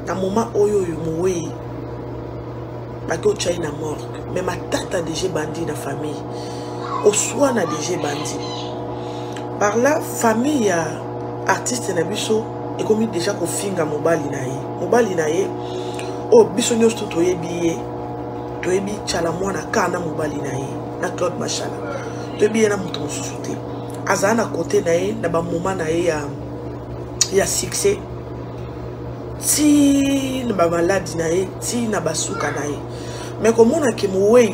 na moment oyo yo mowe bako China mort mais ma tata déjà bandi na famille au soir na déjà bandi par là famille ya artiste na biso et comme déjà ko finga mobali na ye o biso nyosto toyebi chala mwana kana mobali na ye na Claude Machala toyebi na muto mususu te azana côté na ye na ba moment na ye ya succès ti na ba maladi na ye ti na basuka na ye mais komona ke mowe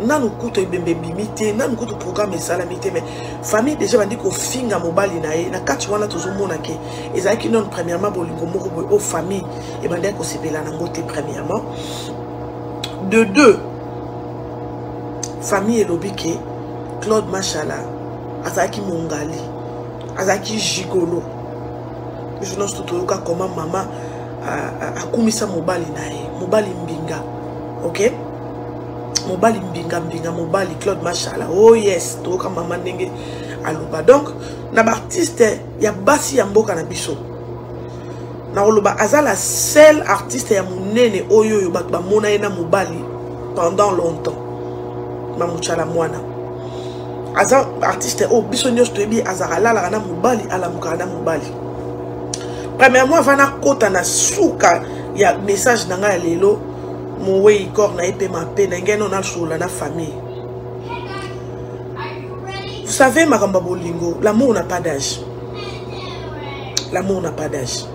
nanu kuto ibembe bimite nanu kuto programme salamité mais famille déjà bandi ko finga mobali na ye na kati wana tozomona ke ezaki non premièrement bolingo moko boy o famille et bandi ko sepela na ngote premièrement de deux famille elobike Claude Machala azaki mongali azaki gigolo je n'ose tout comment maman a kumisa mobali na ye mobali mbinga ok mobali mbinga mobali Claude Machala oh yes to ka maman ndenge aloba donc na ba artiste ya basi ya mboka na biso na oloba azala seul artiste ya munene oyo ba mona ye na mobali pendant longtemps mamuchala mwana aza artiste o biso nyos to ebi azara la na mobali ala mukana mobali premièrement vana kota na suka ya message na nga lelo mowe ikor na epe ma pe na ngeno na sola na famille. Vous savez makamba bolingo, l'amour n'a pas d'âge. L'amour n'a pas d'âge.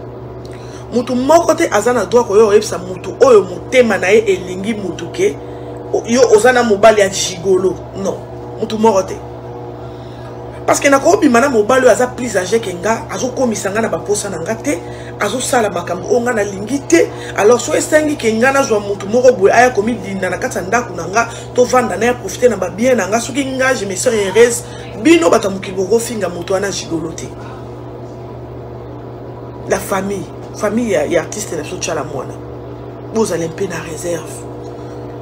Mutu moko te azana droit ko yo epsa mutu oyo mutema na ye elingi mutu ke yo ozana mobali ya gigolo. Non, mutu moko te. Parce que na ko bimana mobali aza plus âgé que nga, azo komisanga na baposa na ngate, azo sala makambo onga na lingite. Alors so esengi ke nga na zwa mutu moko boy aya komi dinda na kata ndaku na nga to vanda na ya profiter na ba bien na nga soki nga je me sens heureuse bino batamuki boko finga mutu ana gigolo te. La famille ya artiste na so chala mwana. Vous allez peu na réserve.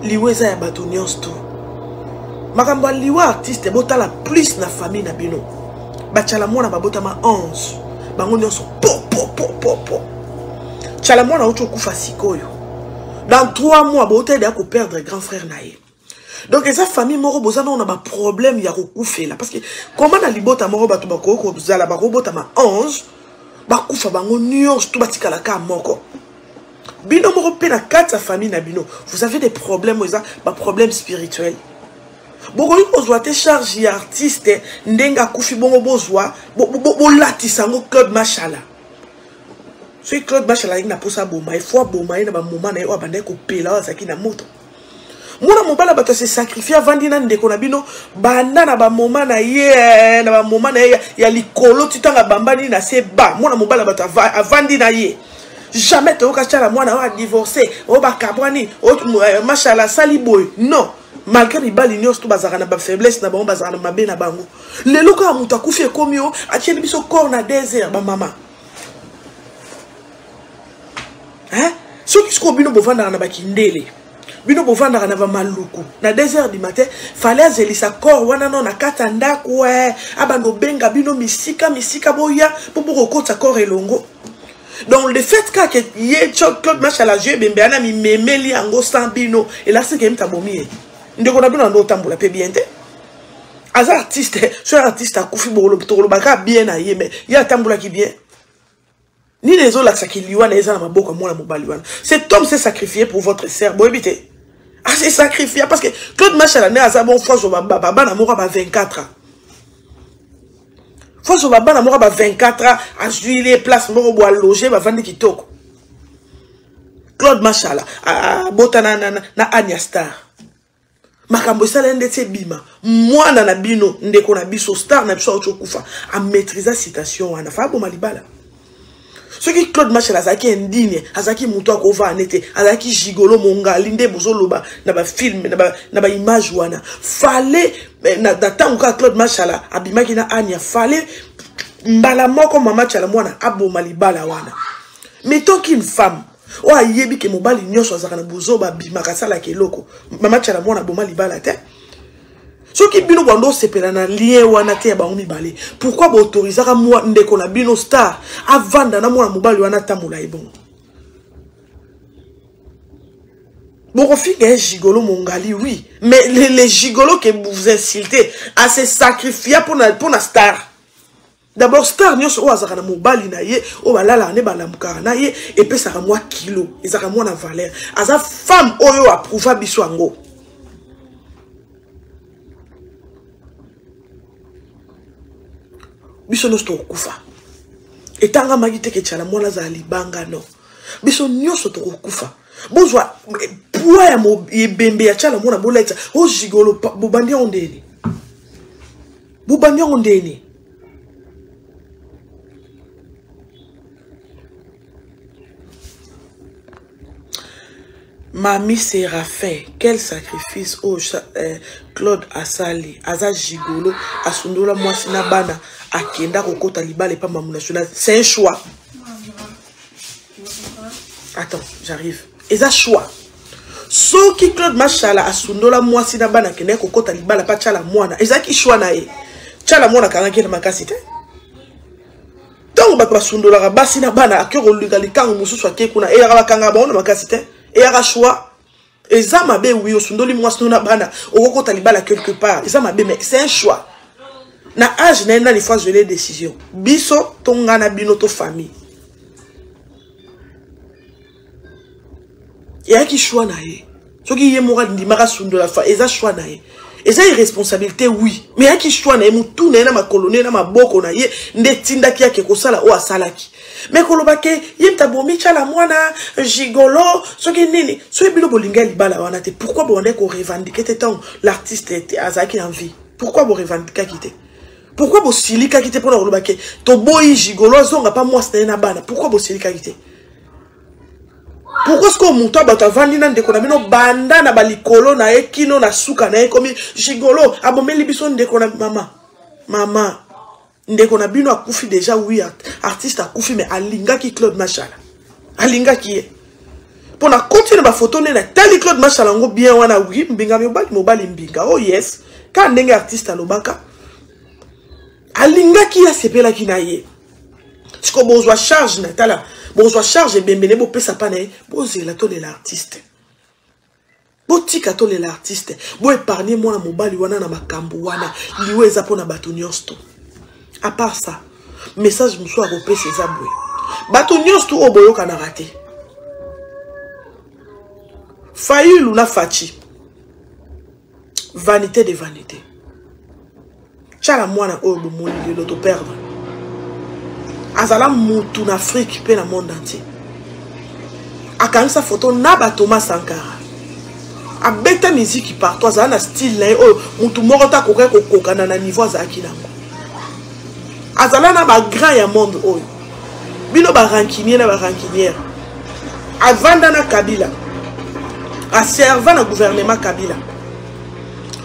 Liweza ya batonions tout. Makamba liwa artiste botala plus na famille na bino. Bachala mwana babota ma 11. Bango nyonso po. Chala mwana ucho kufa sikoyo. Dans 3 mois bota de ko perdre grand frère nae. Donc esa famille moko bozana on a ba problème ya ko kufela parce que comment na libota moko bato bako ko zala bako bota ma 11 bakufa bango nyonso to batikala ka moko. Bino moko pe na 4 famille na bino. Vous avez des problèmes eza ba problème spirituel. Boko yi kozwa te charge ya artiste ndenga kufi bongo bozwa bo latisango Claude Machala. So Claude Machala ina posa boma, il faut boma ina ba moment na yo abande ko pela azaki na moto. Mona mobala bato se sacrifier vandi na ndeko na bino banda na ba moment na ye na ba moment na ye ya likolo titanga bambani na se ba. Mona mobala bato avandi na ye. Jamais te okachala mwana wa divorcer, o ba kabwani, o Machala sali boy. Non. Malgré les balles, nous sommes na faiblesse, na bango bazana mabe na bango. Lelo ka muta kufi komio, atieli biso corps na désert ba mama. Hein? Ce qui se bino bovanda na bakindele. Bino bovanda na ba maluku. Na désert du matin, fallait zelisa corps wana no na kata ndaku abando benga bino misika boya pour kokota corps elongo. Donc le fait que ye Claude Machala je bembe ana mi memeli ango sambino et là c'est que mtabomi. Ndeko na bino ndo tambola pe bien te. Aza artiste, so artiste akufi bolo bitolo baka bien na ye mais ya tambola ki bien. Ni les autres là ça qui liwa na eza na maboko mona mobali wana. Cet homme s'est sacrifié pour votre sœur. Bo ebité. Ah c'est sacrifié parce que Claude Machala na aza bon fois baba na moko ba 24 ans. Fois baba na moko ba 24 ans a juillet place moko bo loger ba vandi kitoko. Claude Machala a botana na Anya Star. Makambo sala ndetse bima mwana na bino ndeko na biso star na biso ochokufa a maîtriser citation wana fa bo malibala ce qui Claude Machala azaki indigne azaki muto akova nete azaki gigolo mongali nde bozoloba na ba film na ba image wana fallait na tango ka Claude Machala abimaki na Anya fallait mbala moko mama chala mwana abo malibala wana mettons qu'une femme o ayebi ke mobali nyonso azaka na buzoba bimaka sala keloko mama chala mwana boma libala te soki bino bando sepela na lien wana te ya bango mibale pourquoi ba autorisaka moi ndeko na bino star avanda na mwana mobali wana tamola ebongo Bon, fille est gigolo mongali, oui. Mais les gigolos que vous insultez, à se sacrifier pour la star. D'abord, star, nous sommes à mobali naie, au balala, ne balamukara naie, et puis ça moi kilo, et ça moi la valeur. À sa femme, oyo approuva biswango. Biso no sto kufa. Et tanga magite ke chala moi la zali banga no. Biso nyoso to kufa. Bozwa poa ya bembe ya chala mona boleta o jigolo bobandi ondeni. Bobandi ondeni. Mami Séraphin, quel sacrifice oh Claude Asali, Aza Gigolo, Asundola Mwasina Bana, Akenda Kokota Libale pas Mamou National. C'est un choix. Attends, j'arrive. Et ça choix. So qui Claude Machala Asundola Mwasina Bana, Akenda Kokota Libale pas Tchala Mwana. Et ça qui choix nae. Tchala Mwana Karaki na makasite. Donc ba Asundola Basina Bana, Akero Lugalikang Musu Swake Kuna, et Yarakanga Bon makasite. Et à choix, et ça m'a bien oui, au sondoli moi sonna bana, au roko talibala quelque part, et ça m'a bien, mais c'est un choix. Na âge n'a les fois je les décisions. Biso tongana binoto famille. Et à qui choix nae, ce qui y est moral d'imara sundola fa, et ça choix nae. Et ça irresponsabilité oui, mais à qui choix nae, moutou na ma colonie na ma boko nae, ndetinda kia keko sala o asalaki. Mais kolobake yem tabomi chala mwana gigolo soki nini so ebilo bolinga libala wana te pourquoi bon ko revendiquer tant l'artiste était azaki en vie pourquoi bo revendiquer kité pourquoi bo silika kité pour kolobake to boyi gigolo zonga pas moi c'est na bana pourquoi bo silika kité pourquoi ce qu'on monta bata vandi na ndeko na bino banda na balikolo na ekino na suka na ekomi gigolo abomeli biso ndeko na mama ndeko na bino akufi déjà oui artiste akufi mais alinga ki Claude Machala alinga ki e pour na continuer ba photo na tali Claude Machala ngo bien wana oui mbinga mobali mbinga oh yes ka ndenge artiste alobaka alinga ki asepela ki na ye siko bozwa charge na tala bozwa charge bembene bo pesa pa na ye bozela to de l'artiste botika to de l'artiste bo épargner mwana mobali wana na makambo wana liwe za pona bato nyonso. À part ça, message me soit repé ces aboués. Batonios tout au boyo kana raté. Faïl ou na fachi. Vanité de vanité. Chala mwana obo moni de l'auto perdre. Azala moutou en Afrique pe na monde entier. Akan sa photo na ba Thomas Sankara. A beta musique qui part toi za na style là oh moutou morota kokay kokana na niveau za kinango. Azalana ba grand ya monde oyo. Bino ba rankinier na ba rankinière. Avanda na Kabila. A serva na gouvernement Kabila.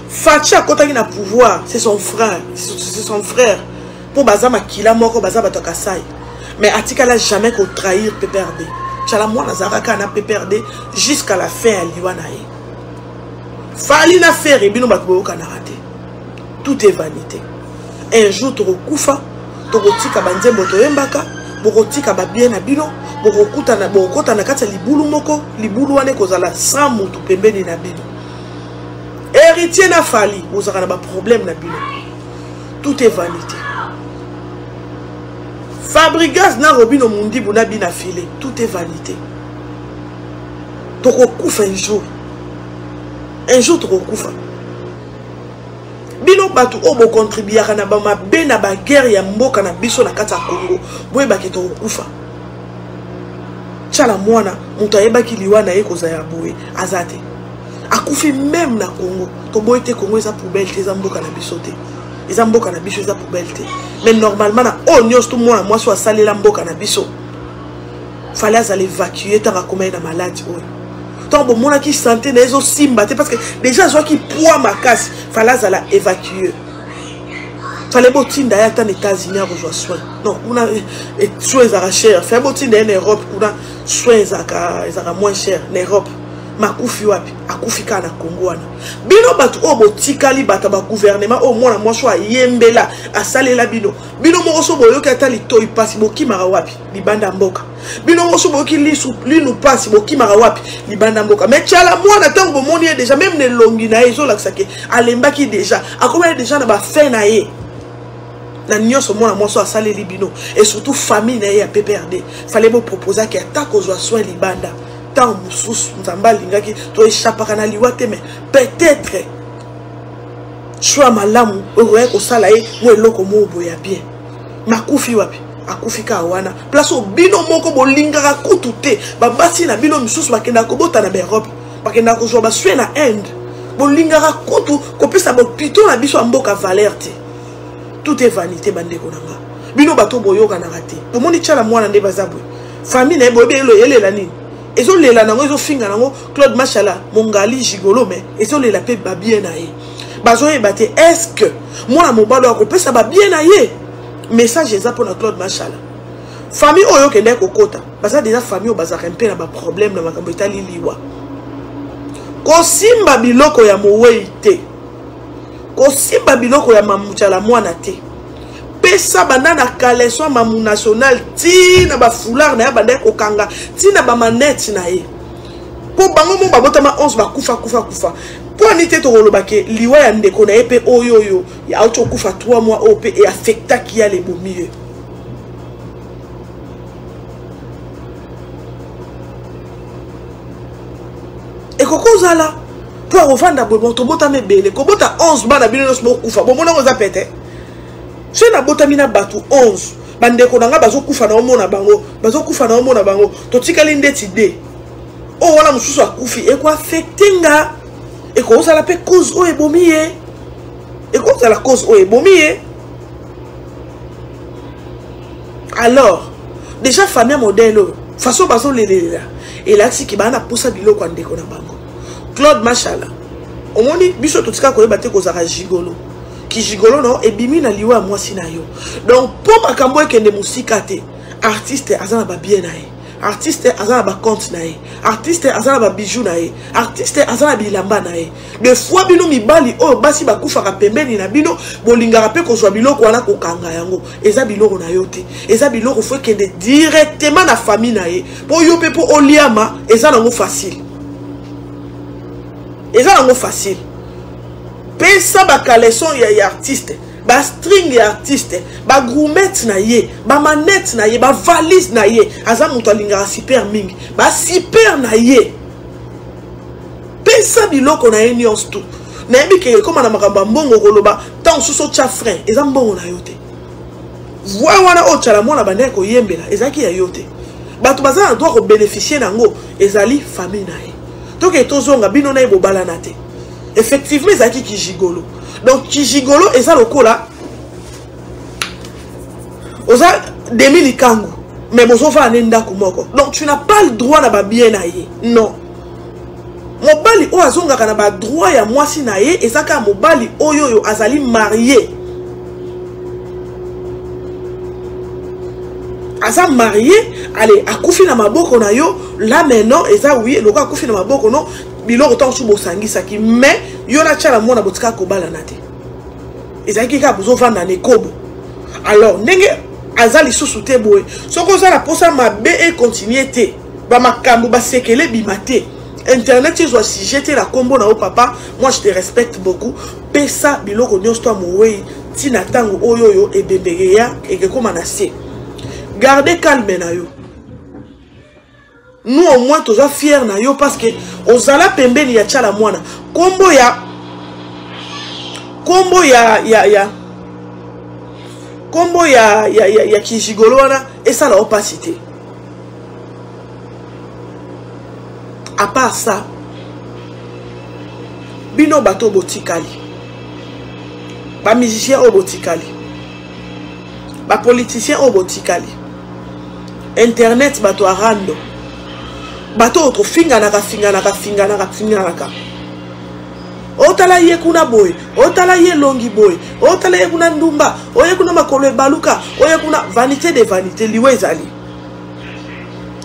Fachi a kotaki na pouvoir, c'est son frère, c'est son frère. Pour bazama kila moko bazaba tokasai. Mais Atika n'a jamais qu'au trahir PPRD. Chala moi nazaraka na PPRD jusqu'à la fin à Liwanae. Fali na faire bino ba ko kana raté. Tout est vanité. Un jour tu recoufas Togotika banzembo toyembaka, bokotika ba bien na bino, bokota na kati libulu moko, libulu wane kozala sans mutu pembeni na bino. Héritier na fali, ozaka na ba problème na bino. Tout est vanité. Fabrigas na robino mundi buna bina filé, tout est vanité. Tokokufa un jour. Un jour tokokufa. Bino batu obo contribuer na ba mabe na ba guerre ya mboka na biso na kata Congo boye baketo kufa chala mwana mutu ayebaki liwana ye koza ya boye azate akufi même na Congo to boye te Congo eza poubelle te eza mboka na biso te eza mboka na biso eza poubelle te mais normalement na onyos tout mwana mwasi wa salela mboka na biso fallait azali évacuer tant akomai na malade oyo tant bon mona ki santé na ezo simba te parce que déjà zo ki poids ma casse fallait azala évacuer fallait botinda ya tan États-Unis a rejoindre soin non on a soins à cher fait botinda en Europe on a soins à moins cher en Europe makufi wapi akufika na Congo wana bino batu o botikali bata ba gouvernement o mwana mwasho ayembela asalela bino moko so boyoki atali toyi pasi bokimaka wapi libanda mboka bino moko so boyoki linu pasi bokimaka wapi libanda mboka mais tiala mwana tango bomoni ye déjà même ne longi na ye ezolakisa ke alembaki déjà akomeli déjà na bafe na ye na nyonso mwana mwasho asaleli bino et surtout famille na ye ya PPRD fallait bo proposer ke atako ozwa soin libanda tant moussus nzamba lingaki to échappaka na liwate mais peut-être choix malamu oye ko sala ye mo eloko mo boya bien makufi wapi akufika wana place bino moko bolingaka kutu te babasi na bino misusu bakenda ko bota na Europe bakenda ko zo baswe na Inde bolingaka kutu ko pesa bo pito na biso mboka valeur te tout est vanité bandeko nanga bino bato boyoka na raté bomoni tchala mwana nde bazabwe famille na bobe elo yelela nini ezo lela nango ezo finga nango Claude Machala mongali gigolo mais ezo lela pe ba bien na ye bazo ebate est-ce que moi mobalo akopesa ba bien na ye message eza pour na Claude Machala famille oyo kende kokota baza déjà famille baza rempe na ba problème na makambo etali liwa ko simba biloko ya mowei te ko simba biloko ya mamuchala mwana te pesa banda na caleçon mamu national ti na ba foulard na ya banda ko kanga ti na ba manette na ye po bango mo babotama 11 ba kufa po ni te to kolobake liwa ya ndeko na ye pe oyo ya auto kufa 3 mois op et affecta qui a les bomieux et kokozala po ovanda bo to botame bele ko bota 11 bana bino no kufa bo mona ko za pete je na botamina batu 11 bandeko nanga bazokufa na omona bango to tikali ndeti de o wana mususu akufi e ko affectinga e ko sala pe cause o ebomiye e ko sala cause o ebomiye alors déjà famille modèle façon bazo lelela et là si ki bana posa biloko ndeko na bango Claude Machala omoni biso to tika ko ebate ko zaka gigolo ki gigolo no ebimi na liwa mwasi na yo donc po makambo ekende musika te artiste azana ba bien na ye artiste azana ba compte na ye artiste azana ba bijoux na ye artiste azana bilamba na ye de fois bino mibali o basi bakufa ka pembeni na bino bolingaka pe ko zwa biloko wana ko kanga yango eza biloko na yo te eza biloko faut kende directement na famille na ye po yo pe po oliama eza nango facile pesa ba caleçon ya artiste ba string ya artiste ba gourmet na ye ba manette na ye ba valise na ye aza muto alingaka super mingi ba super na ye pesa biloko na ye nyonso tu na yebi ke koma na makambo mbongo koloba tant suso tcha frein eza mbongo na yo te voi wana o tchala mwana bandeko ko yembela ezaki ya yo te bato baza na droit ko bénéficier nango ezali famille na ye toke tozonga bino na ebobala na te effectivement ezaki ki gigolo donc ki gigolo eza lokola oza demi likangu mais bozova anenda kumoko donc tu n'as pas le droit na ba bien na ye non mobali o azongaka na ba droit ya mwasi na ye ezaka mobali oyo azali marié aza marié allez akufi na maboko na yo là maintenant eza oui loka akufi na maboko no biloko tant sous bosangisa ki mais yo na tchala mona botika ko bala na te ezaki ka bozo vanda ne kobo alors ndenge azali susu te boye soko za la posa mabe et continuer te ba makambo ba sekele bimate internet ils ont jeté la combo na o papa moi je te respecte beaucoup pesa biloko nyonso to mowe tina tango oyo e bebegeya e ke koma na se gardez calme na yo nous au moins tous fiers na yo parce que ozala pembeni ya tchala mwana kombo ya kijigolo wana esa la opacité à part ça bino bato botikali ba musicien o botikali ba politicien o botikali internet bato arando bato otro finganaka otala ye kuna boy otala ye longi boy otala ye kuna ndumba oye kuna makolo baluka oye kuna vanité de vanité liwe ezali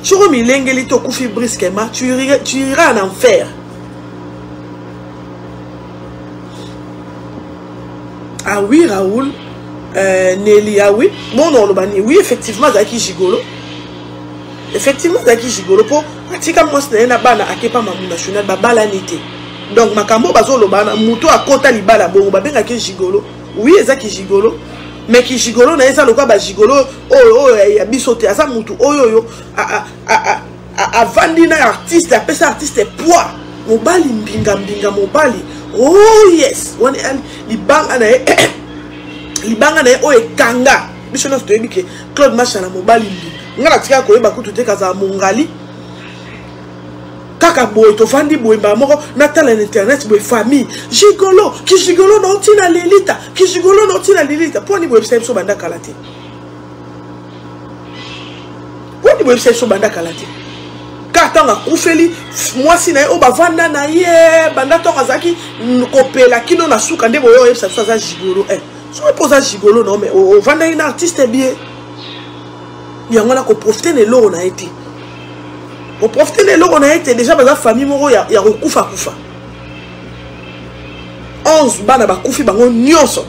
Choro milengeli to kufi brusquement, tu iras en enfer. Ah oui, Raoul, Nelly, ah oui. Bon, non, oui, effectivement, Zaki Gigolo. Effectivement, Zaki Gigolo. Pour Atika Mosne, na bana, akepa mamu national, babala nité. Donc, Makambo, bazo lo bana, muto a kota libala, bon, babenga ki Gigolo. Oui, Zaki Gigolo. Mais qui Gigolo, na eza loka ba Gigolo, oh, ya bisote, asa mutu, oh, yo, a vandina artiste, a pesa artiste poids. Mobali, mbinga, mobali. Oh yes, one libanga na o ekanga biso na stoyebi ke Claude Machala mobali mbinga ngala tika koyeba kutu te kaza mongali kaka boy to fandi boy ba moko na tala internet boy famille Gigolo ki Gigolo na otina lelita ki Gigolo na otina lelita poni boy so banda kalate poni boy so banda kalate katanga kufeli mwasi na o bavanda na ye banda to kazaki kopela kino na suka ndebo yo yebisa ça Gigolo so posa Gigolo non mais o vanda une artiste bien yango na ko profiter ne lo na été o profiter ne lo na été déjà baza famille moko ya kokufa 11 bana ba kufi bango nyonso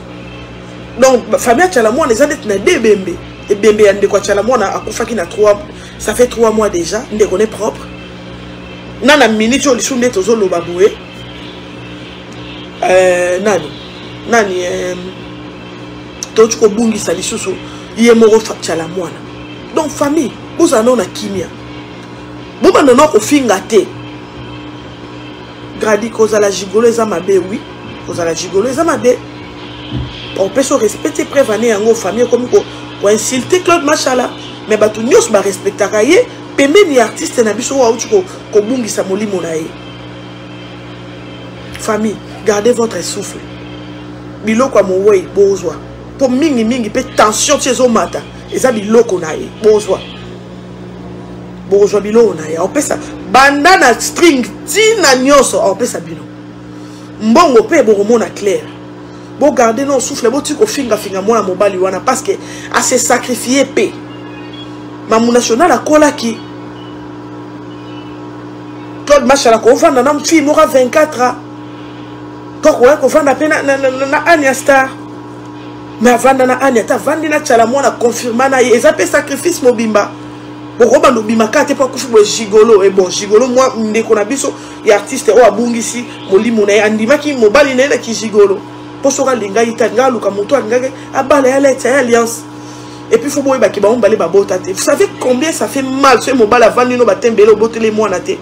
donc famille Tchala Mwana les années na debembe et bembe ya ndeko Tchala Mwana akufa ki na 3 ça fait 3 mois déjà, on est propre. Nana minute on sunde tozo lo baboué. Nani tochko bungi sali susu yemoro Tchala Mwana. Donc famille, vous en avez kimia. Vous en avez ko finga te. Gradi koza la Gigolo za mabe oui, koza la Gigolo za mabe. On peut se respecter prévenir en famille comme ko insulter Claude Machala. Mais batu nyos ba respectaka ye pembe ni artiste na biso wa uti ko bungisa molimo na ye. Famille, gardez votre souffle. Biloko mowe bozwa. Po mingi pe tension tiezo mata. Eza biloko na ye bozwa. Bozwa biloko na ye. Opesa banda na string tina nyoso opesa bino. Mbongo pe boromona clair. Bo garder non souffle bo ti ko finga mwana mobali wana parce que a se sacrifier pe. Mamu national a kola ki Claude Machala ko vanda na mfi mora 24 ans ko vanda pe na Anya Star mais vanda na Anya ta vandi na Tchala Mwana confirma na eza pe sacrifice mobimba boko bando bima kate pa kufu bo Gigolo et bon Gigolo moi ndeko na biso ya artiste o abungisi molimo na andima ki mobali na ki Gigolo po soka linga itanga luka moto ngake abala ya leta ya alliance. Et puis il faut que vous ayez des vous savez combien ça fait mal ce mobile avant de nous battre les botele moi na te.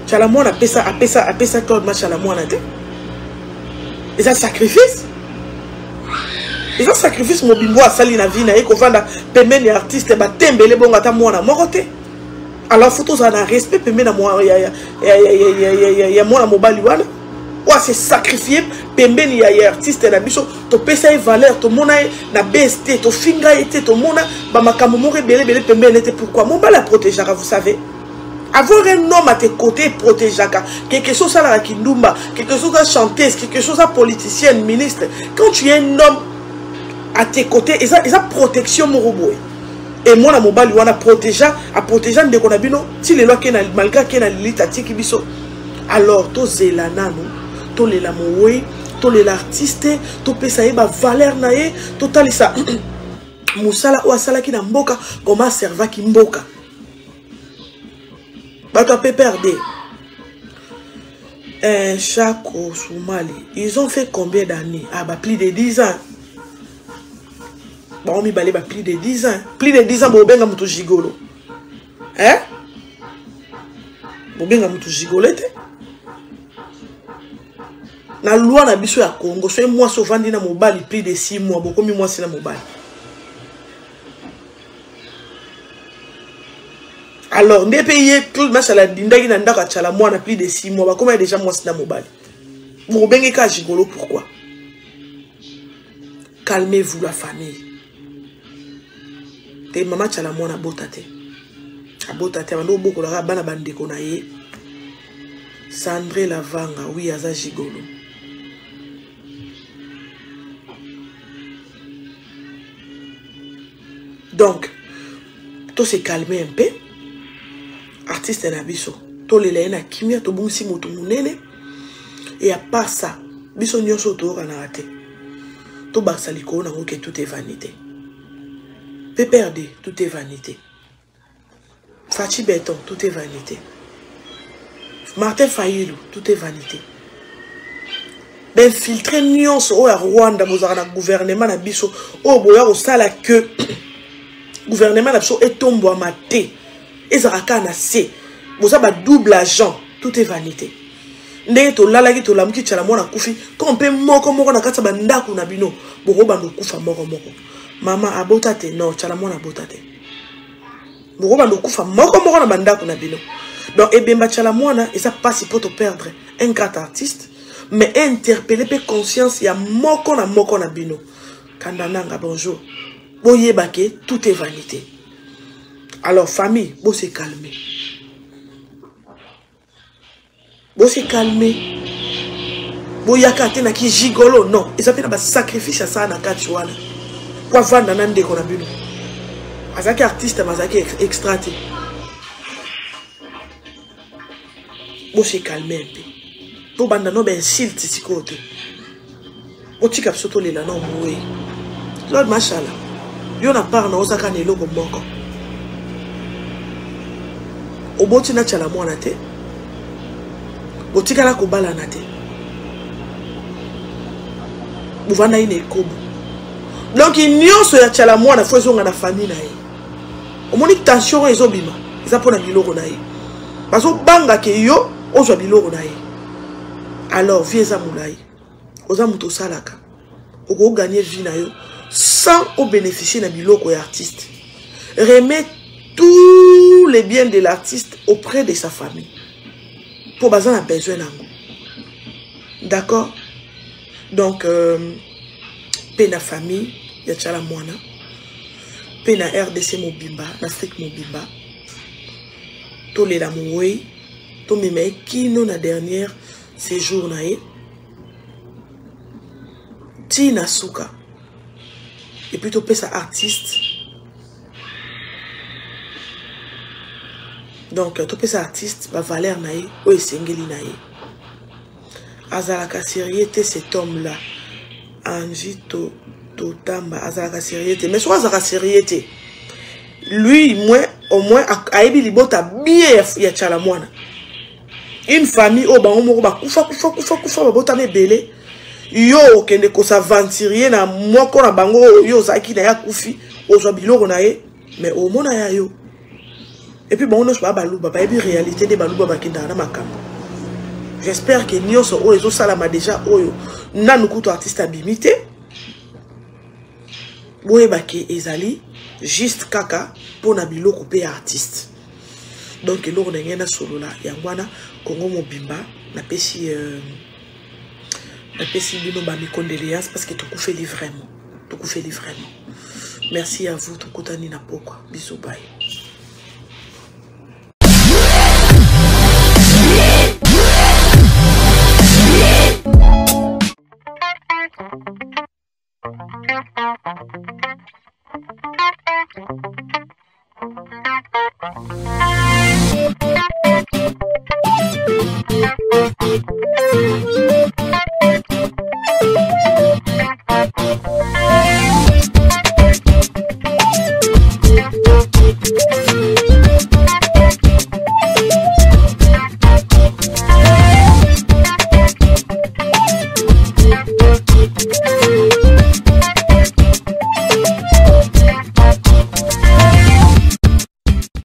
Tchala Mwana apesa Claude Machala Mwana te. Et ça sacrifice. Et ça sacrifice mon bimbo à sali na vie na eko vanda pembe ni artiste batembele bonga ta mwana morote. Alors photo ça na respect pembe na moi ya mwana mobali wana. Ou se sacrifier pembe ni ya artiste na biso to pesa valeur to mona na BST to finga été to mona ba makambo moko belé pembe n'était pourquoi mon bala protéger vous savez avoir un homme à tes côtés protéger quelque chose à la kindumba quelque chose à chanteuse quelque chose à politicienne ministre quand tu es un homme à tes côtés et ça protection moroboy et moi na mobali wana protéger ndeko na bino ti les lois que malgré que na lita tiki biso alors to zelana no to lela mowe to lela artiste to pesa ye ba valeur na ye to talisa musala o asala ki na mboka comment serva ki mboka bato pe perdre Chako Soumali ils ont fait combien d'années ah bah plus de 10 ans bon mi balé bah plus de 10 ans bo benga mutu Gigolo bo benga mutu Gigolo te na loi na biso ya Congo so moi so vandi na mobali plus de 6 mois beaucoup mi moi c'est na mobali alors ndé payé Claude Machala dindaki na ndaka Tchala Mwana plus de 6 mois ba comment déjà moi c'est na mobali bo benga ka Gigolo pourquoi calmez-vous la famille te mama Tchala Mwana botate abotate bando boko la bana bandeko na ye Sandré Lavanga oui aza Gigolo. Donc, tout se calmer un peu. Artiste na biso. Tout le na kimia, tout bon si moto munene. Et à part ça, biso nyonso to kana raté. Tout basaliko na que tout est vanité. Péperdé, tout est vanité. Fachi Béton, tout est vanité. Martin Fayulu, tout est vanité. Ben filtré nyonso o ya Rwanda bozaka na gouvernement na biso o boya ko sala que gouvernement na biso etombo amate ezaka na C boza ba double agent, tout est vanité. Ndenge to lala ki to lamuki tchala mona kufi kompe moko na kata ba ndaku na bino boko bando kufa moko. Mama abota te non tchala mona abota te. Boko bando kufa moko na bandaku na bino. Donc ebemba tchala mona et ça passe pour te perdre un grand artiste. Mais interpeller pe conscience ya moko na bino. Kandananga bonjour. Boye bake tout est vanité. Alors famille, bo se calmer. Bo se calmer. Bo yakate na ki gigolo non, ils appellent ba sacrifice ça na katiwana. Kwa vanda na ndeko na bino. Azaki artiste mazaki extraté. Bo se calmer un peu. To banda no ben insulte sikote. Otika psoto lela no moué. Lord machala. Yo na part na osaka ne loko moko. Oboti na chala mwana te. Botika la kobala na te. Buvana ine kobo. Donc nyonso ya chala mwana fo ezonga na famille na ye. Omoni tension ezobima. Eza pona biloko na ye. Bazo banga ke yo ozwa biloko na ye. Alors, viens à Moulaï. Oza muto salaka. Oko gagner vie na yo sans au bénéficier na biloko et artiste. Remet tous les biens de l'artiste auprès de sa famille. Pour bazan a besoin nango. D'accord? Donc pena famille, ya tchala mwana. Pena RDC mobimba, l'Afrique mobimba. To le la moué. To meme kino na dernière séjour nae Tina Souka et plutôt pesa artiste donc to pesa artiste ba valeur nae o esengeli nae azalaka sérieuté cet homme là Anjito Totamba azalaka sérieuté mais soit azalaka sérieuté lui au moins aibi libota bien ya tchala mwana. Une famille au bango moko ba kufa ba botame belé yo kende ko s'aventurer na moko na bango yo zaki na ya kufi ozwa biloko na ye mais au mona ya yo et puis bon no ba baluba ba ebi réalité de baluba ba kinda na makambo. J'espère que nyonso o ezo salama déjà oyo nanu kuto artiste abimité boye bake ezali juste kaka pona biloko pe artiste. Donc eloko na ngena solo la yangwana Congo mobimba na pesi bino ba mi condoléances parce que tout fait vraiment. Merci à vous tout kotani na pokwa. Bisous bye.